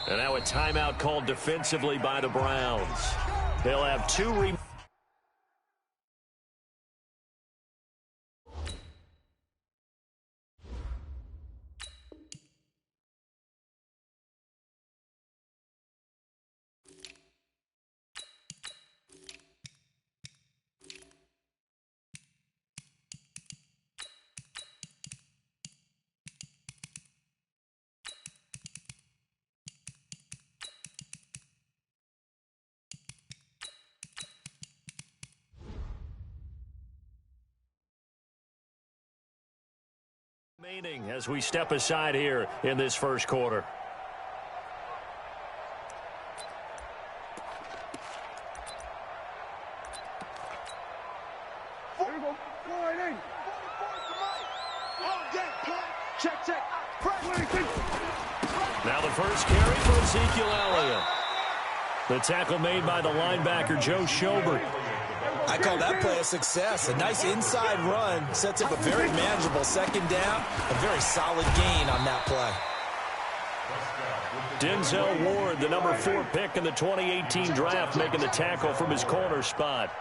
And now a timeout called defensively by the Browns. They'll have two remaining as we step aside here in this first quarter. Now the first carry for Ezekiel Elliott. The tackle made by the linebacker Joe Schobert. I call that play a success. A nice inside run sets up a very manageable second down. A very solid gain on that play. Denzel Ward, the number 4 pick in the 2018 draft, making the tackle from his corner spot.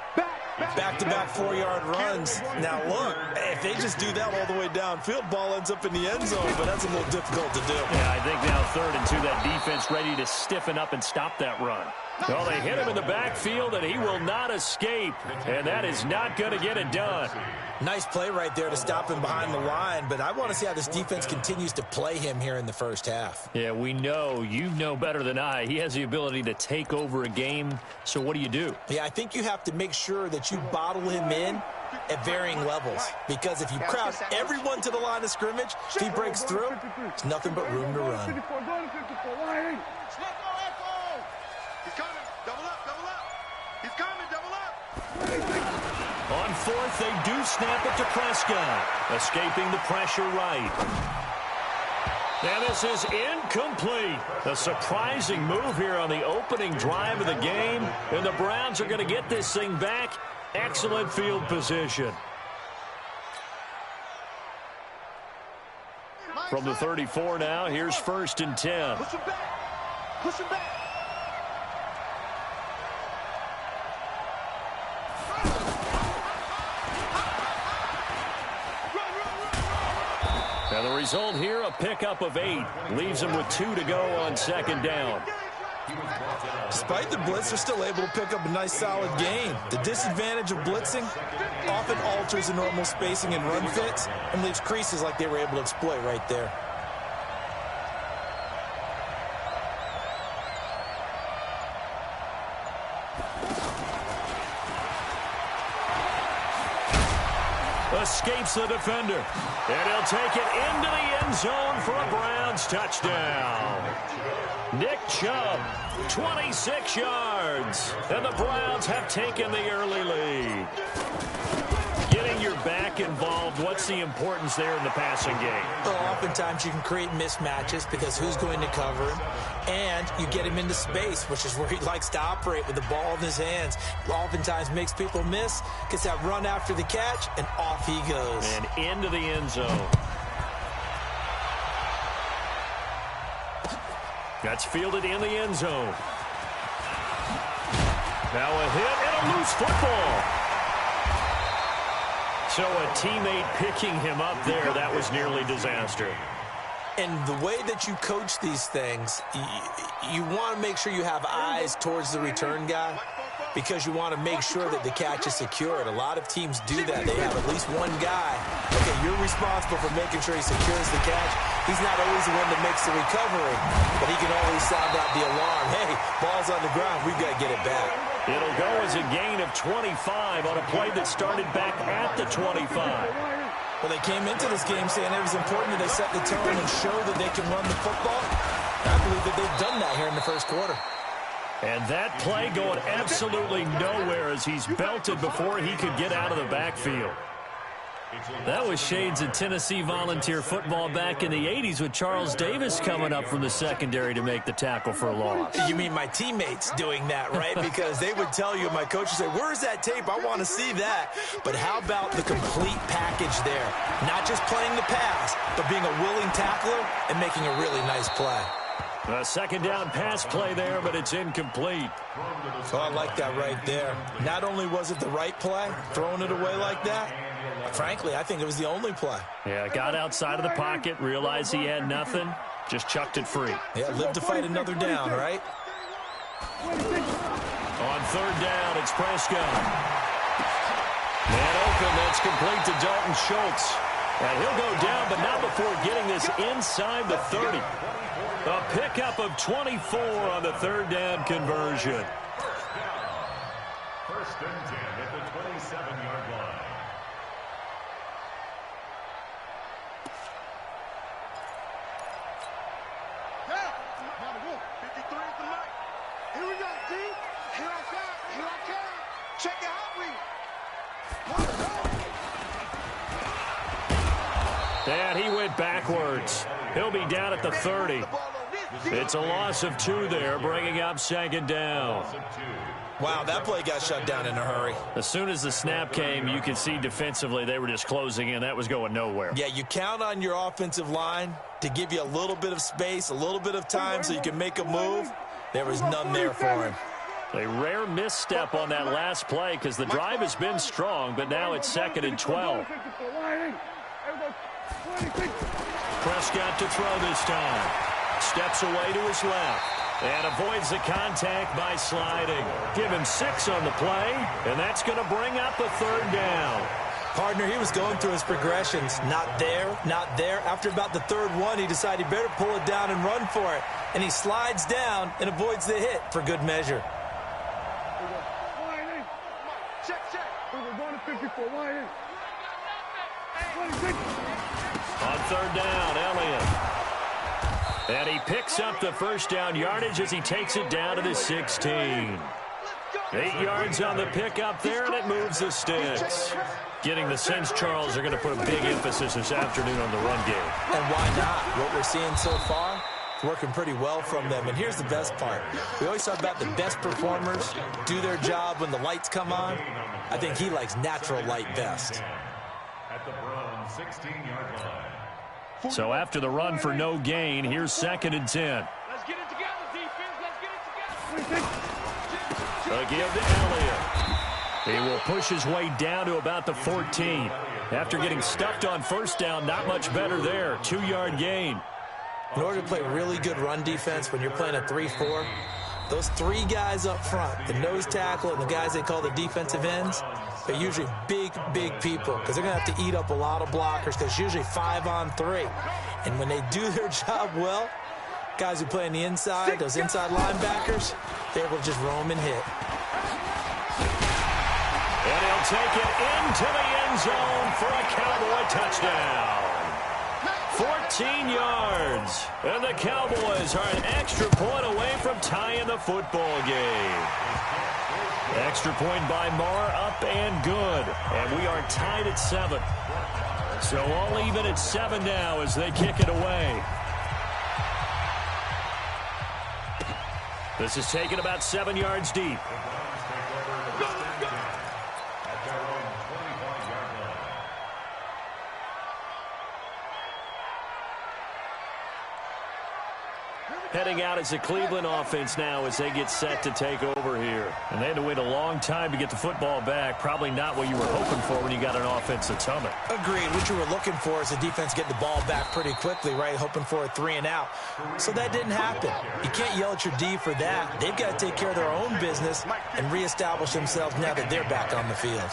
Back-to-back 4-yard runs. Now, look, if they just do that all the way downfield, ball ends up in the end zone, but that's a little difficult to do. Yeah, I think now 3rd and 2, that defense ready to stiffen up and stop that run. Well, they hit him in the backfield, and he will not escape, and that is not going to get it done. Nice play right there to stop him behind the line, but I want to see how this defense continues to play him here in the first half. Yeah, we know. You know better than I. He has the ability to take over a game, so what do you do? Yeah, I think you have to make sure that you bottle him in at varying levels, because if you crowd everyone to the line of scrimmage, if he breaks through, it's nothing but room to run. On 4th, they do snap it to Prescott, escaping the pressure right. And this is incomplete. A surprising move here on the opening drive of the game, and the Browns are going to get this thing back. Excellent field position. From the 34 now, here's 1st and 10. Push him back. Push him back. Now the result here, a pickup of 8. Leaves them with 2 to go on 2nd down. Despite the blitz, they're still able to pick up a nice solid gain. The disadvantage of blitzing often alters the normal spacing and run fits and leaves creases like they were able to exploit right there. Escapes the defender. And he'll take it into the end zone for a Browns touchdown. Nick Chubb, 26 yards. And the Browns have taken the early lead. Getting your back involved, what's the importance there in the passing game? Well, oftentimes you can create mismatches because who's going to cover him? And you get him into space, which is where he likes to operate with the ball in his hands. Oftentimes makes people miss, gets that run after the catch, and off he goes. And into the end zone. That's fielded in the end zone. Now a hit and a loose football. So a teammate picking him up there, that was nearly disaster. And the way that you coach these things, you want to make sure you have eyes towards the return guy because you want to make sure that the catch is secured. A lot of teams do that. They have at least one guy. Okay, you're responsible for making sure he secures the catch. He's not always the one that makes the recovery, but he can always sound out the alarm. Hey, ball's on the ground. We've got to get it back. It'll go as a gain of 25 on a play that started back at the 25. Well, they came into this game saying it was important that they set the tone and show that they can run the football. I believe that they've done that here in the first quarter. And that play going absolutely nowhere as he's belted before he could get out of the backfield. That was shades of Tennessee volunteer football back in the 80s with Charles Davis coming up from the secondary to make the tackle for a loss. You mean my teammates doing that, right? Because they would tell you, my coach would say, where's that tape? I want to see that. But how about the complete package there? Not just playing the pass, but being a willing tackler and making a really nice play. A second down pass play there, but it's incomplete. Oh, I like that right there. Not only was it the right play, throwing it away like that, frankly, I think it was the only play. Yeah, got outside of the pocket, realized he had nothing, just chucked it free. Yeah, live to fight another down, right? On third down, it's Prescott. Man open, that's complete to Dalton Schultz. And he'll go down, but not before getting this inside the 30. A pickup of 24 on the third down conversion. First and 10 at the 27-yard line. Yeah, 53 at the light. Here we go, D. Here I come. Here I come. Check it out, And he went backwards. He'll be down at the 30. It's a loss of 2 there, bringing up second down. Wow, that play got shut down in a hurry. As soon as the snap came, you could see defensively they were just closing in. That was going nowhere. Yeah, you count on your offensive line to give you a little bit of space, a little bit of time so you can make a move. There was none there for him. A rare misstep on that last play because the drive has been strong, but now it's second and 12. Prescott to throw this time. Steps away to his left and avoids the contact by sliding. Give him 6 on the play, and that's going to bring up a third down. Partner, he was going through his progressions. Not there, not there. After about the third one, he decided he better pull it down and run for it. And he slides down and avoids the hit for good measure. Check. On third down, Elliott. And he picks up the first down yardage as he takes it down to the 16. 8 yards on the pickup there, and it moves the sticks. Getting the sense, Charles, are going to put a big emphasis this afternoon on the run game. And why not? What we're seeing so far, it's working pretty well from them. And here's the best part. We always talk about the best performers do their job when the lights come on. I think he likes natural light best. At the Browns 16-yard line. So after the run for no gain, here's second and 10. Let's get it together, defense. Let's get it together. A give to Elliott. He will push his way down to about the 14. After getting stuffed on first down, not much better there. 2-yard gain. In order to play really good run defense when you're playing a 3-4, those 3 guys up front, the nose tackle and the guys they call the defensive ends, they're usually big people because they're going to have to eat up a lot of blockers because it's usually 5-on-3. And when they do their job well, guys who play on the inside, those inside linebackers, they're able to just roam and hit. And he'll take it into the end zone for a Cowboy touchdown. 14 yards. And the Cowboys are an extra point away from tying the football game. Extra point by Marr, up and good. And we are tied at 7. So all even at 7 now as they kick it away. This is taken about 7 yards deep. Heading out as a Cleveland offense now as they get set to take over here. And they had to wait a long time to get the football back. Probably not what you were hoping for when you got an offense that's humming. Agreed. What you were looking for is the defense get the ball back pretty quickly, right? Hoping for a 3 and out. So that didn't happen. You can't yell at your D for that. They've got to take care of their own business and reestablish themselves now that they're back on the field.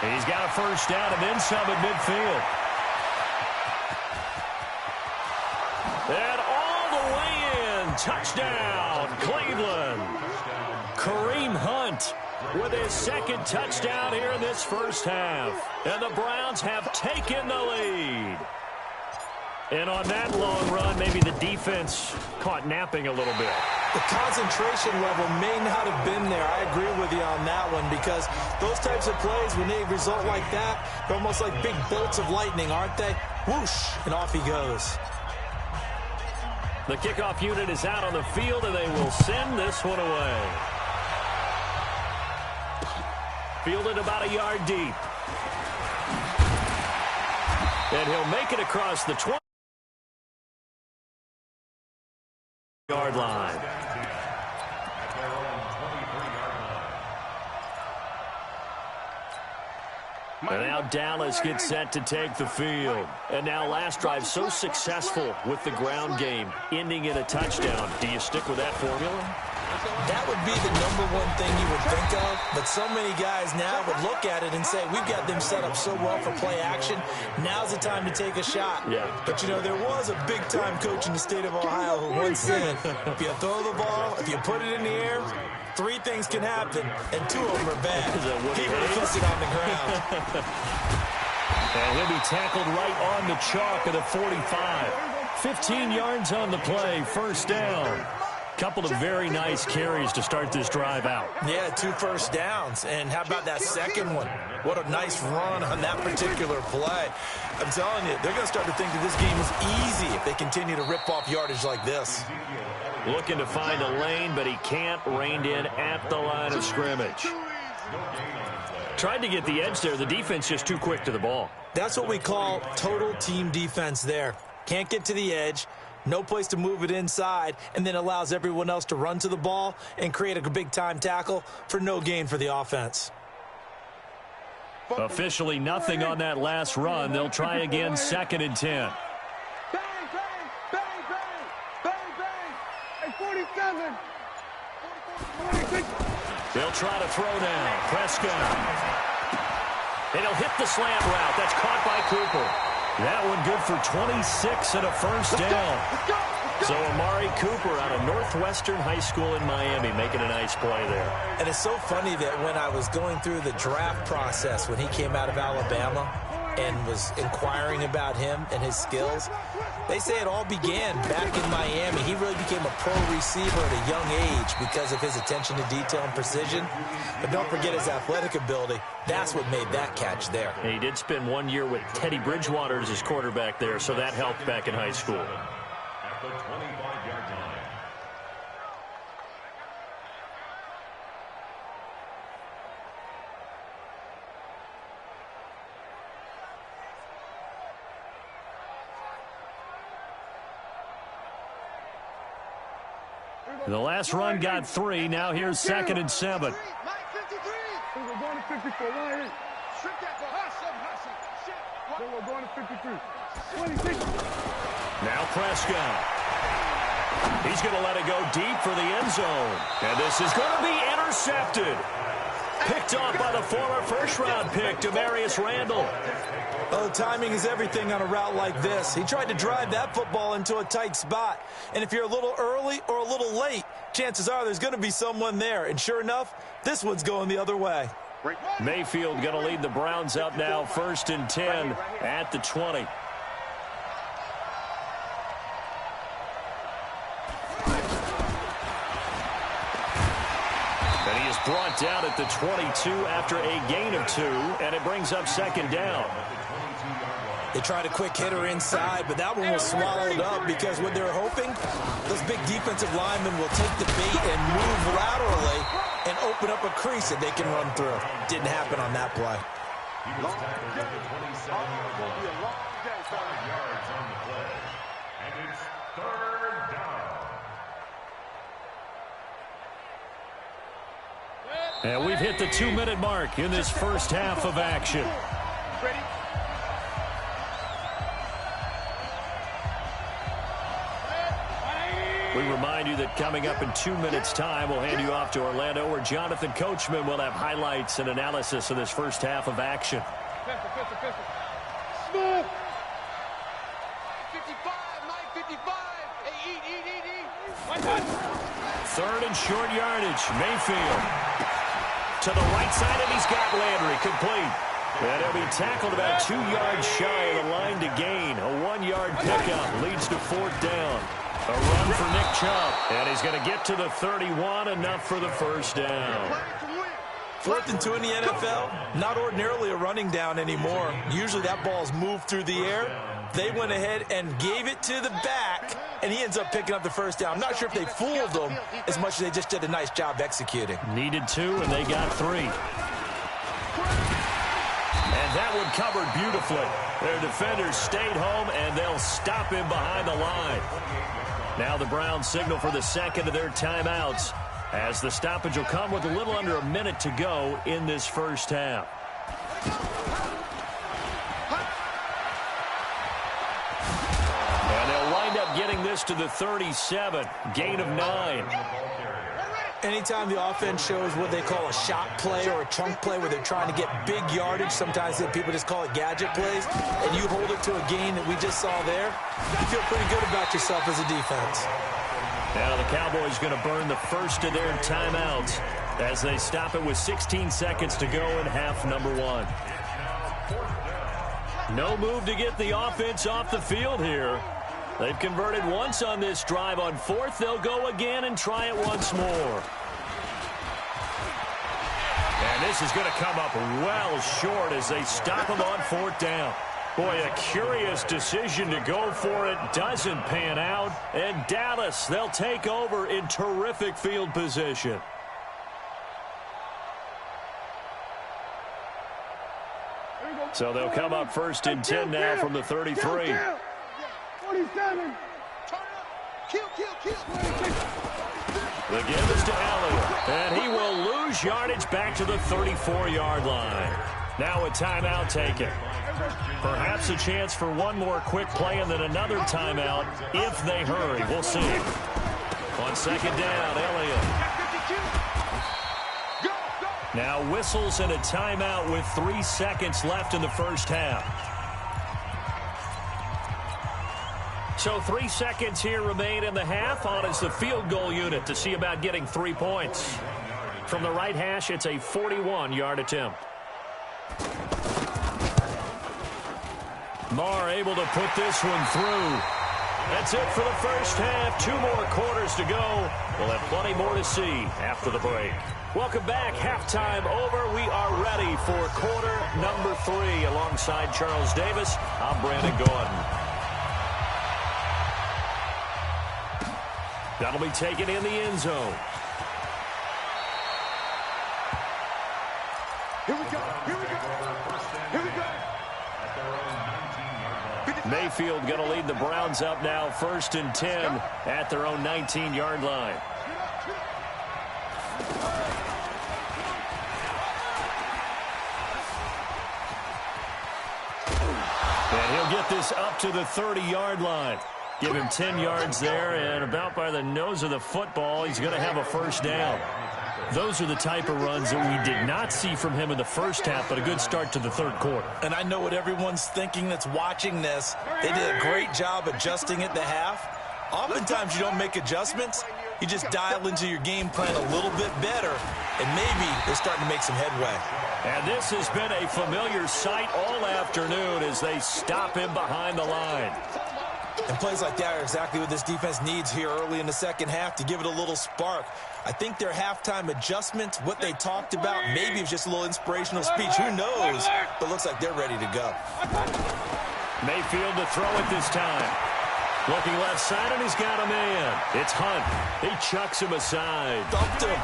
He's got a first down and then some at midfield. And all the way in. Touchdown, Cleveland. Kareem Hunt with his second touchdown here in this first half. And the Browns have taken the lead. And on that long run, maybe the defense caught napping a little bit. The concentration level may not have been there. I agree with you on that one because those types of plays, when they result like that, they're almost like big bolts of lightning, aren't they? Whoosh, and off he goes. The kickoff unit is out on the field, and they will send this one away. Fielded about a yard deep. And he'll make it across the 20-yard line. And now Dallas gets set to take the field. And now last drive so successful with the ground game, ending in a touchdown. Do you stick with that formula? That would be the #1 thing you would think of, but so many guys now would look at it and say, we've got them set up so well for play action. Now's the time to take a shot. Yeah. But, you know, there was a big-time coach in the state of Ohio who once said, if you throw the ball, if you put it in the air, 3 things can happen, and 2 of them are bad. He would have put it on the ground. And he'll be tackled right on the chalk at the 45. 15 yards on the play, first down. Couple of very nice carries to start this drive out. Yeah, 2 first downs. And how about that second one? What a nice run on that particular play. I'm telling you, they're going to start to think that this game is easy if they continue to rip off yardage like this. Looking to find a lane, but he can't. Reined in at the line of scrimmage. Tried to get the edge there. The defense just too quick to the ball. That's what we call total team defense there. Can't get to the edge. No place to move it inside, and then allows everyone else to run to the ball and create a big-time tackle for no gain for the offense. Officially nothing on that last run. They'll try again, 2nd and 10. Bang, bang, bang, bang, bang, bang. Hey, 47. 46. They'll try to throw now. Prescott. And he'll hit the slant route. That's caught by Cooper. That one good for 26 and a first down. So Amari Cooper out of Northwestern High School in Miami making a nice play there. And it's so funny that when I was going through the draft process when he came out of Alabama and was inquiring about him and his skills, they say it all began back in Miami. He really became a pro receiver at a young age because of his attention to detail and precision. But don't forget his athletic ability. That's what made that catch there. And he did spend 1 year with Teddy Bridgewater as his quarterback there, so that helped back in high school. At the 25-yard line. The last run got 3. Now here's 2nd and 7. We're going to 54. Right. Strip that for hustle. We're going to 53. 26. Now Prescott. He's going to let it go deep for the end zone. And this is going to be intercepted. Picked off by the former first-round pick, Demarius Randall. Oh, timing is everything on a route like this. He tried to drive that football into a tight spot. And if you're a little early or a little late, chances are there's going to be someone there. And sure enough, this one's going the other way. Mayfield going to lead the Browns up now, 1st and 10 at the 20. And he is brought down at the 22 after a gain of 2, and it brings up 2nd down. They tried a quick hitter inside, but that one was swallowed up because what they're hoping, those big defensive linemen will take the bait and move laterally and open up a crease that they can run through. Didn't happen on that play. He was tackled at the 27-yard line. 5 yards on the play. And it's 3rd down. And we've hit the 2-minute mark in this first half of action. Ready? We remind you that coming up in 2 minutes' time, we'll hand you off to Orlando, where Jonathan Coachman will have highlights and analysis of this first half of action. Pistol. Smooth. 55, Mike, 55. Hey, eat. 3rd and short yardage. Mayfield to the right side, and he's got Landry complete. And he'll be tackled about 2 yards shy of the line to gain. A 1-yard pickup leads to 4th down. A run for Nick Chubb, and he's going to get to the 31, enough for the first down. 4th and 2 in the NFL, not ordinarily a running down anymore. Usually that ball's moved through the air. They went ahead and gave it to the back, and he ends up picking up the first down. I'm not sure if they fooled him as much as they just did a nice job executing. Needed 2, and they got 3. And that one covered beautifully. Their defenders stayed home, and they'll stop him behind the line. Now the Browns signal for the second of their timeouts, as the stoppage will come with a little under a minute to go in this first half. And they'll wind up getting this to the 37, gain of 9. Anytime the offense shows what they call a shot play or a chunk play where they're trying to get big yardage, sometimes people just call it gadget plays, and you hold it to a gain that we just saw there, you feel pretty good about yourself as a defense. Now the Cowboys going to burn the first of their timeouts as they stop it with 16 seconds to go in half number 1. No move to get the offense off the field here. They've converted once on this drive. On 4th, they'll go again and try it once more. And this is going to come up well short as they stop him on 4th down. Boy, a curious decision to go for it. Doesn't pan out. And Dallas, they'll take over in terrific field position. So they'll come up 1st and 10 now from the 33. 47. Kill. The give is to Elliott, and he will lose yardage back to the 34-yard line. Now a timeout taken. Perhaps a chance for one more quick play and then another timeout if they hurry. We'll see. On 2nd down, Elliott. Now whistles and a timeout with 3 seconds left in the first half. So 3 seconds here remain in the half. On is the field goal unit to see about getting 3 points. From the right hash, it's a 41-yard attempt. Marr able to put this one through. That's it for the first half. 2 more quarters to go. We'll have plenty more to see after the break. Welcome back. Halftime over. We are ready for quarter number 3. Alongside Charles Davis, I'm Brandon Gordon. That'll be taken in the end zone. Here we go. Mayfield going to lead the Browns up now 1st and 10 at their own 19-yard line. And he'll get this up to the 30-yard line. Give him 10 yards there, and about by the nose of the football, he's going to have a first down. Those are the type of runs that we did not see from him in the first half, but a good start to the 3rd quarter. And I know what everyone's thinking that's watching this. They did a great job adjusting at the half. Oftentimes you don't make adjustments. You just dial into your game plan a little bit better, and maybe they're starting to make some headway. And this has been a familiar sight all afternoon as they stop him behind the line. And plays like that are exactly what this defense needs here early in the second half to give it a little spark. I think their halftime adjustments, what they talked about, maybe it was just a little inspirational speech. Who knows? But it looks like they're ready to go. Mayfield to throw it this time. Looking left side, and he's got a man. It's Hunt. He chucks him aside. Dumped him.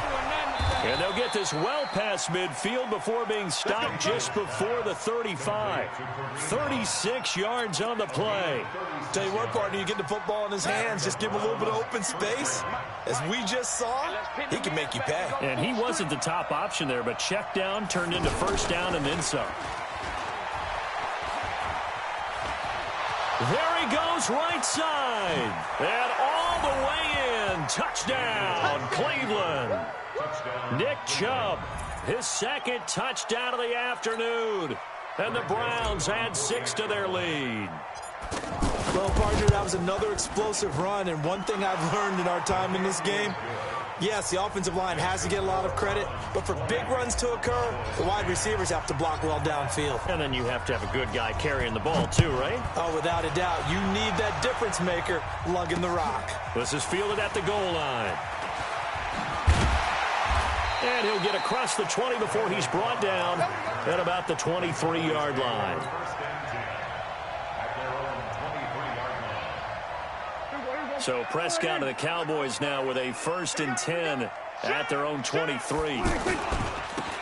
And they'll get this well past midfield before being stopped just before the 35. 36 yards on the play. Tell you what, partner, you get the football in his hands, just give him a little bit of open space. As we just saw, he can make you pay. And he wasn't the top option there, but check down turned into first down and then some. There he goes, right side. And all the way in. Touchdown, Cleveland. Nick Chubb, his 2nd touchdown of the afternoon. And the Browns add 6 to their lead. Well, partner, that was another explosive run. And one thing I've learned in our time in this game, yes, the offensive line has to get a lot of credit, but for big runs to occur, the wide receivers have to block well downfield. And then you have to have a good guy carrying the ball too, right? Oh, without a doubt. You need that difference maker lugging the rock. This is fielded at the goal line. And he'll get across the 20 before he's brought down at about the 23-yard line. So Prescott of the Cowboys now with a 1st and 10 at their own 23.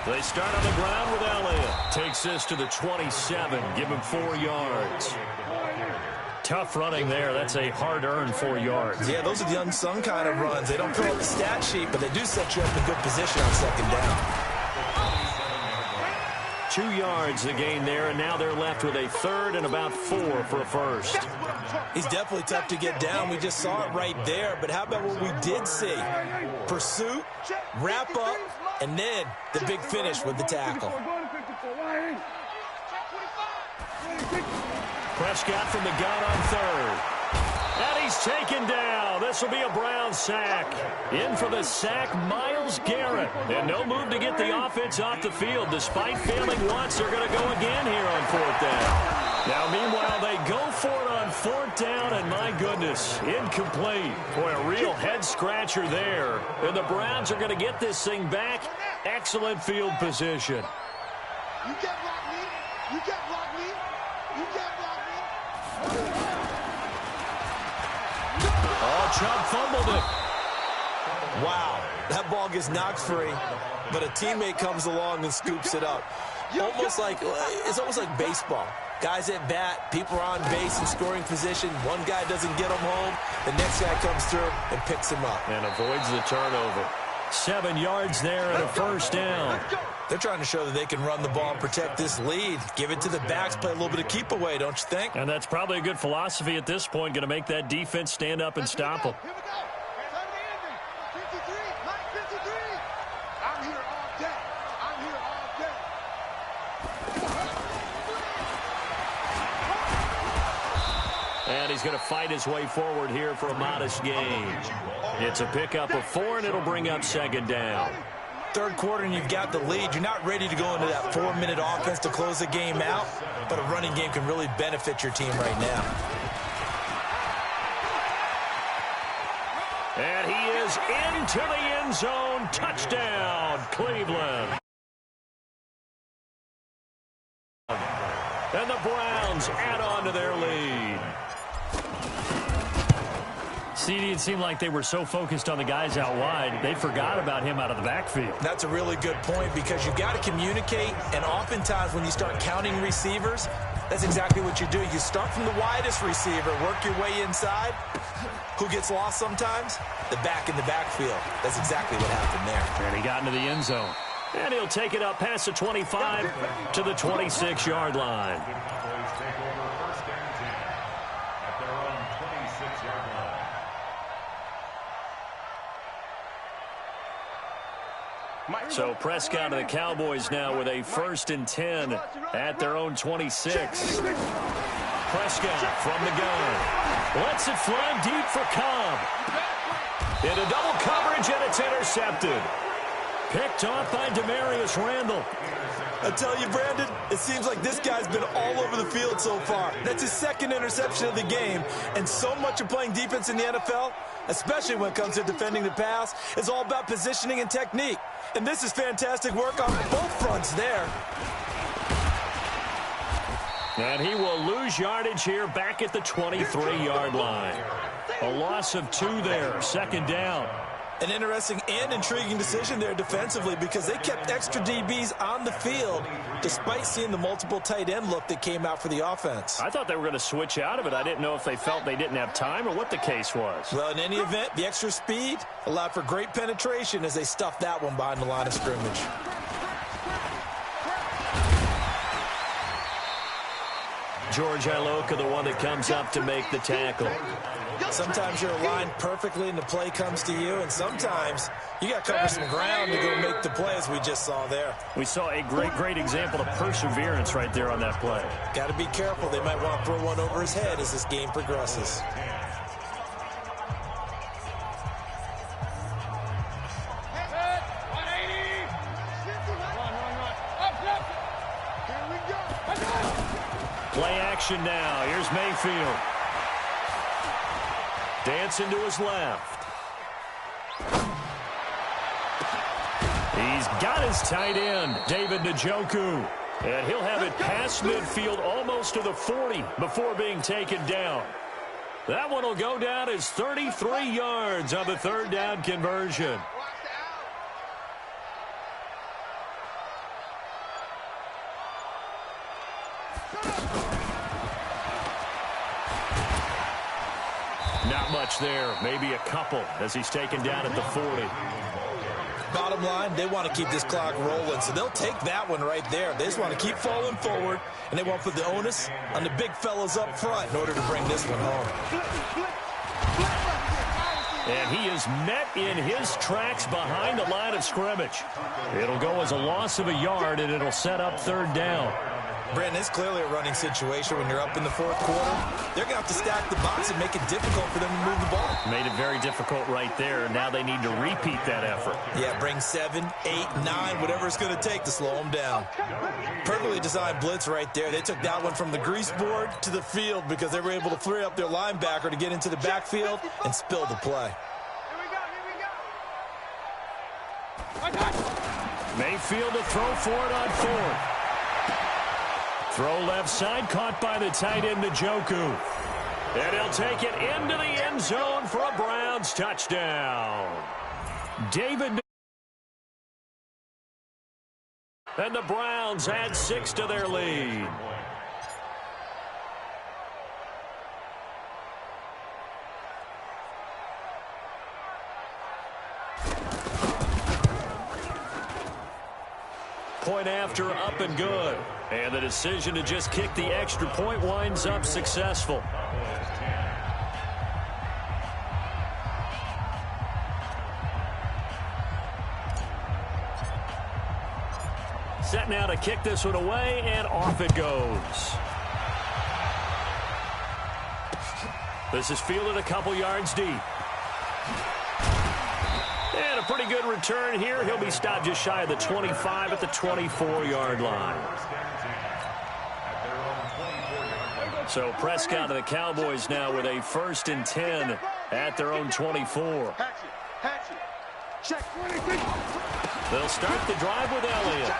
They start on the ground with Elliott. Takes this to the 27. Give him 4 yards. Tough running there. That's a hard-earned 4 yards. Yeah, those are the unsung kind of runs. They don't fill up the stat sheet, but they do set you up in good position on 2nd down. 2 yards the gain there, and now they're left with a 3rd and about 4 for a 1st. He's definitely tough to get down. We just saw it right there, but how about what we did see? Pursuit, wrap up, and then the big finish with the tackle. Prescott from the gun on 3rd. And he's taken down. This will be a Brown sack. In for the sack, Myles Garrett. And no move to get the offense off the field. Despite failing once, they're going to go again here on 4th down. Now, meanwhile, they go for it on 4th down, and my goodness, incomplete. Boy, a real head-scratcher there. And the Browns are going to get this thing back. Excellent field position. You can't block me. You can't block me. You can't block me. Oh, Chubb fumbled it. Wow, that ball gets knocked free, but a teammate comes along and scoops it up. It's almost like baseball. Guys at bat, people are on base in scoring position. One guy doesn't get him home. The next guy comes through and picks him up. And avoids the turnover. 7 yards there and a 1st down. They're trying to show that they can run the ball and protect this lead. Give it to the backs, play a little bit of keep away, don't you think? And that's probably a good philosophy at this point. Going to make that defense stand up and stop them. Here we go. Turn the engine. 53. Mike 53. I'm here all day. I'm here all day. And he's going to fight his way forward here for a modest gain. It's a pickup of 4, and it'll bring up 2nd down. 3rd quarter and you've got the lead. You're not ready to go into that 4-minute offense to close the game out, but a running game can really benefit your team right now. And he is into the end zone. Touchdown, Cleveland. And the Browns add on to their lead. CD, it seemed like they were so focused on the guys out wide, they forgot about him out of the backfield. That's a really good point because you've got to communicate, and oftentimes when you start counting receivers, that's exactly what you do. You start from the widest receiver, work your way inside. Who gets lost sometimes? The back in the backfield. That's exactly what happened there. And he got into the end zone. And he'll take it up past the 25 to the 26-yard line. So Prescott of the Cowboys now with a 1st and 10 at their own 26. Prescott from the gun. Lets it fly deep for Cobb. Into double coverage, and it's intercepted. Picked off by Demarius Randall. I tell you, Brandon, it seems like this guy's been all over the field so far. That's his 2nd interception of the game. And so much of playing defense in the NFL, especially when it comes to defending the pass, is all about positioning and technique. And this is fantastic work on both fronts there. And he will lose yardage here back at the 23-yard line. A loss of 2 there, 2nd down. An interesting and intriguing decision there defensively because they kept extra DBs on the field despite seeing the multiple tight end look that came out for the offense. I thought they were going to switch out of it. I didn't know if they felt they didn't have time or what the case was. Well, in any event, the extra speed allowed for great penetration as they stuffed that one behind the line of scrimmage. George Iloka, the one that comes up to make the tackle. Sometimes you're aligned perfectly and the play comes to you, and sometimes you got to cover some ground to go make the play, as we just saw there. We saw a great example of perseverance right there on that play. Got to be careful. They might want to throw one over his head as this game progresses. Play action now. Here's Mayfield. Dancing to his left. He's got his tight end, David Njoku. And he'll have it past midfield almost to the 40 before being taken down. That one will go down as 33 yards on the third down conversion. Not much there, maybe a couple as he's taken down at the 40. Bottom line, they want to keep this clock rolling, so they'll take that one right there. They just want to keep falling forward, and they want to put the onus on the big fellas up front in order to bring this one home. And he is met in his tracks behind the line of scrimmage. It'll go as a loss of a yard, and it'll set up third down. Brandon, it's clearly a running situation when you're up in the fourth quarter. They're going to have to stack the box and make it difficult for them to move the ball. Made it very difficult right there. Now they need to repeat that effort. Yeah, bring 7, 8, 9, whatever it's going to take to slow them down. Perfectly designed blitz right there. They took that one from the grease board to the field because they were able to free up their linebacker to get into the backfield and spill the play. Mayfield to throw for it on fourth. Throw left side, caught by the tight end, Njoku. And he'll take it into the end zone for a Browns touchdown. David. And the Browns add 6 to their lead. Point after, up and good. And the decision to just kick the extra point winds up successful. Set now to kick this one away, and off it goes. This is fielded a couple yards deep. And a pretty good return here. He'll be stopped just shy of the 25 at the 24-yard line. So Prescott and the Cowboys now with a 1st and 10 at their own 24. They'll start the drive with Elliott.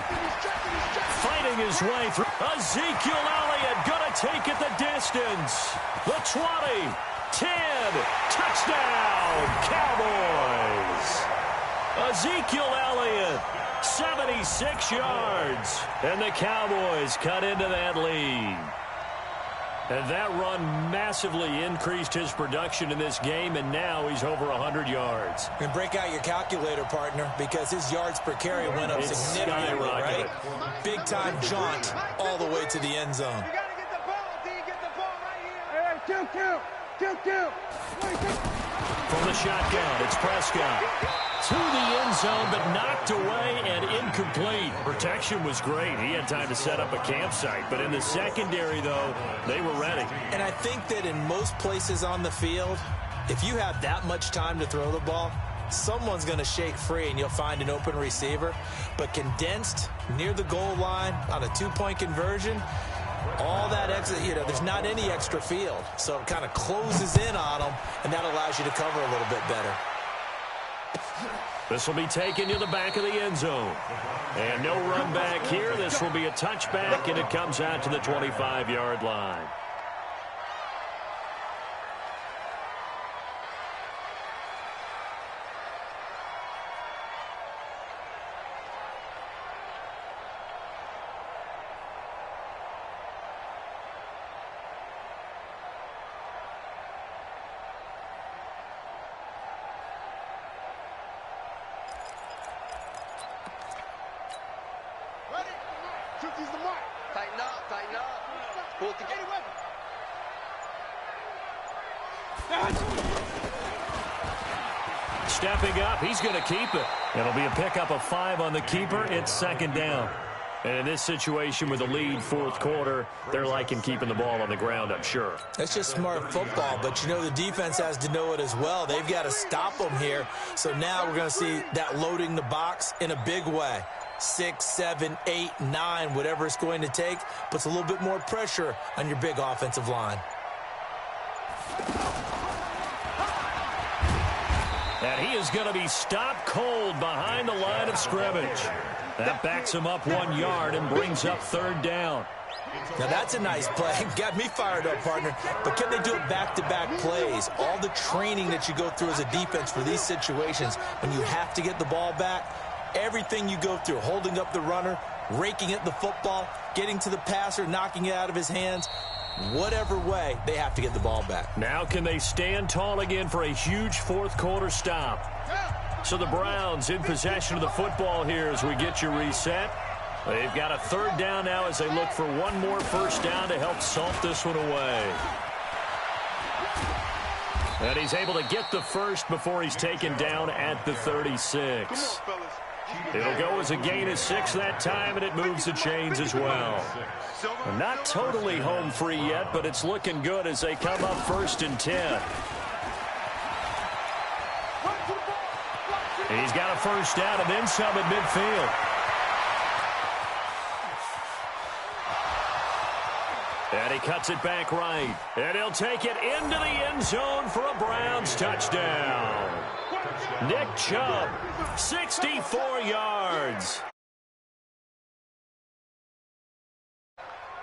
Fighting his way through. Ezekiel Elliott going to take it the distance. The 20, 10, touchdown, Cowboys. Ezekiel Elliott, 76 yards. And the Cowboys cut into that lead. And that run massively increased his production in this game, and now he's over 100 yards. And break out your calculator, partner, because his yards per carry went up significantly, right? Big-time jaunt all the way to the end zone. You got to get the ball, D. Get the ball right here. Hey, two. From the shotgun, it's Prescott. To the end zone, but knocked away and incomplete. Protection was great. He had time to set up a campsite. But in the secondary, though, they were ready. And I think that in most places on the field, if you have that much time to throw the ball, someone's going to shake free and you'll find an open receiver. But condensed near the goal line on a 2-point conversion, all that extra, there's not any extra field. So it kind of closes in on them, and that allows you to cover a little bit better. This will be taken to the back of the end zone. And no run back here. This will be a touchback, and it comes out to the 25-yard line. Tighten up. Pull it together. Stepping up, he's going to keep it. It'll be a pickup of 5 on the keeper. It's 2nd down. And in this situation with the lead 4th quarter, they're liking keeping the ball on the ground, I'm sure. That's just smart football, but the defense has to know it as well. They've got to stop them here. So now we're going to see that loading the box in a big way. 6, 7, 8, 9, whatever it's going to take, puts a little bit more pressure on your big offensive line. And he is going to be stopped cold behind the line of scrimmage. That backs him up 1 yard and brings up 3rd down. Now, that's a nice play. Got me fired up, partner. But can they do it back-to-back plays? All the training that you go through as a defense for these situations, when you have to get the ball back, everything you go through, holding up the runner, raking at the football, getting to the passer, knocking it out of his hands, whatever way, they have to get the ball back. Now can they stand tall again for a huge fourth-quarter stop? So the Browns in possession of the football here as we get you reset. They've got a third down now as they look for one more first down to help salt this one away. And he's able to get the first before he's taken down at the 36. It'll go as a gain of 6 that time, and it moves the chains as well. Not totally home free yet, but it's looking good as they come up 1st and 10. He's got a first down and then some at midfield. And he cuts it back right. And he'll take it into the end zone for a Browns touchdown. Nick Chubb, 64 yards.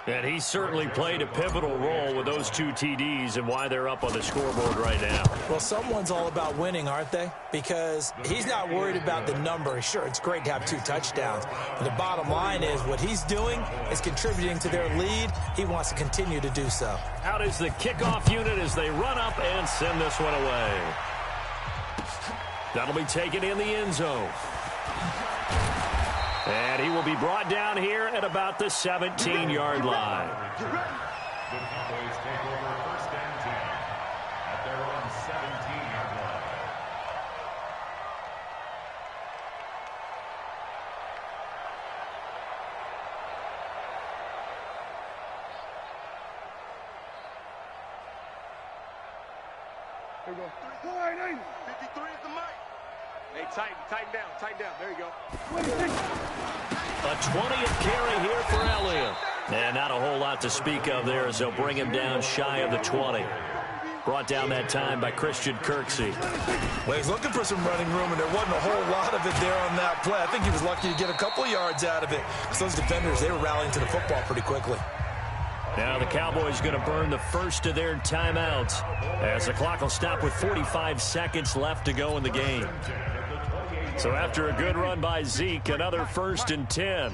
And he certainly played a pivotal role with those 2 TDs and why they're up on the scoreboard right now. Well, someone's all about winning, aren't they? Because he's not worried about the number. Sure, it's great to have 2 touchdowns. But the bottom line is what he's doing is contributing to their lead. He wants to continue to do so. Out is the kickoff unit as they run up and send this one away. That'll be taken in the end zone. And he will be brought down here at about the 17-yard line. The Cowboys take over 1st and 10 at their own 17-yard line. There we go. 53 is the mic. Hey, tighten down. There you go. A 20th carry here for Elliott. And not a whole lot to speak of there as they'll bring him down shy of the 20. Brought down that time by Christian Kirksey. Well, he's looking for some running room, and there wasn't a whole lot of it there on that play. I think he was lucky to get a couple of yards out of it. Because those defenders, they were rallying to the football pretty quickly. Now the Cowboys going to burn the first of their timeouts as the clock will stop with 45 seconds left to go in the game. So after a good run by Zeke, another 1st and 10.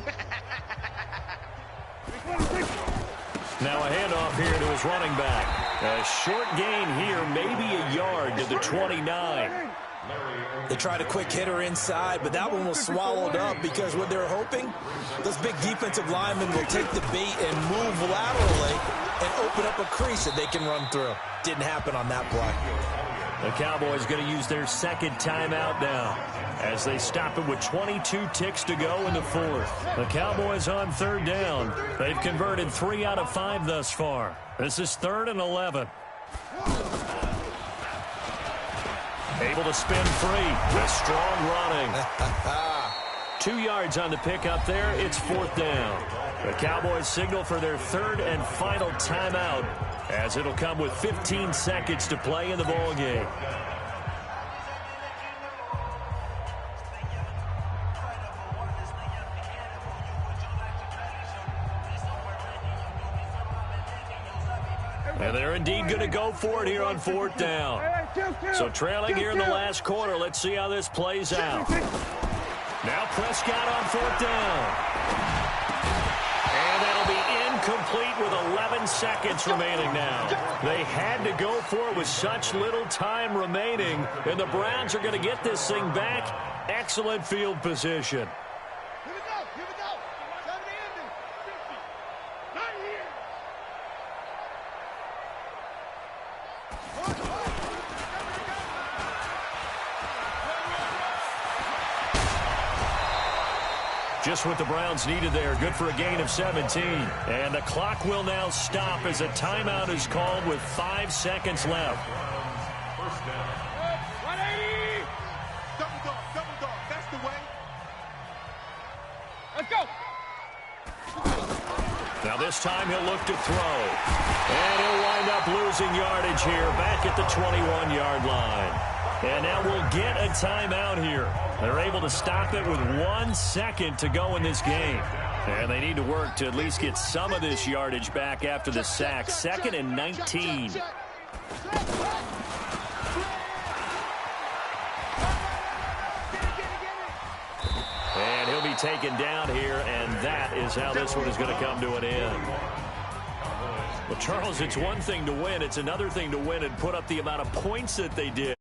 Now a handoff here to his running back. A short gain here, maybe a yard to the 29. They tried a quick hitter inside, but that one was swallowed up because what they're hoping, those big defensive linemen will take the bait and move laterally and open up a crease that they can run through. Didn't happen on that play. The Cowboys going to use their second timeout now as they stop it with 22 ticks to go in the 4th. The Cowboys on 3rd down. They've converted 3 out of 5 thus far. This is 3rd and 11. Able to spin free with strong running. 2 yards on the pickup there. It's 4th down. The Cowboys signal for their 3rd and final timeout as it'll come with 15 seconds to play in the ball game. And they're indeed going to go for it here on 4th down. So trailing here in the last quarter. Let's see how this plays out. Now Prescott on 4th down. And that'll be incomplete with 11 seconds remaining now. They had to go for it with such little time remaining. And the Browns are going to get this thing back. Excellent field position. Here we go. Time to end it. 50. Right here. Just what the Browns needed there. Good for a gain of 17. And the clock will now stop as a timeout is called with 5 seconds left. 180. Double dog. That's the way. Let's go. Now this time he'll look to throw. And he'll wind up losing yardage here back at the 21-yard line. And now we'll get a timeout here. They're able to stop it with 1 second to go in this game. And they need to work to at least get some of this yardage back after the sack. 2nd and 19. And he'll be taken down here, and that is how this one is going to come to an end. Well, Charles, it's one thing to win. It's another thing to win and put up the amount of points that they did.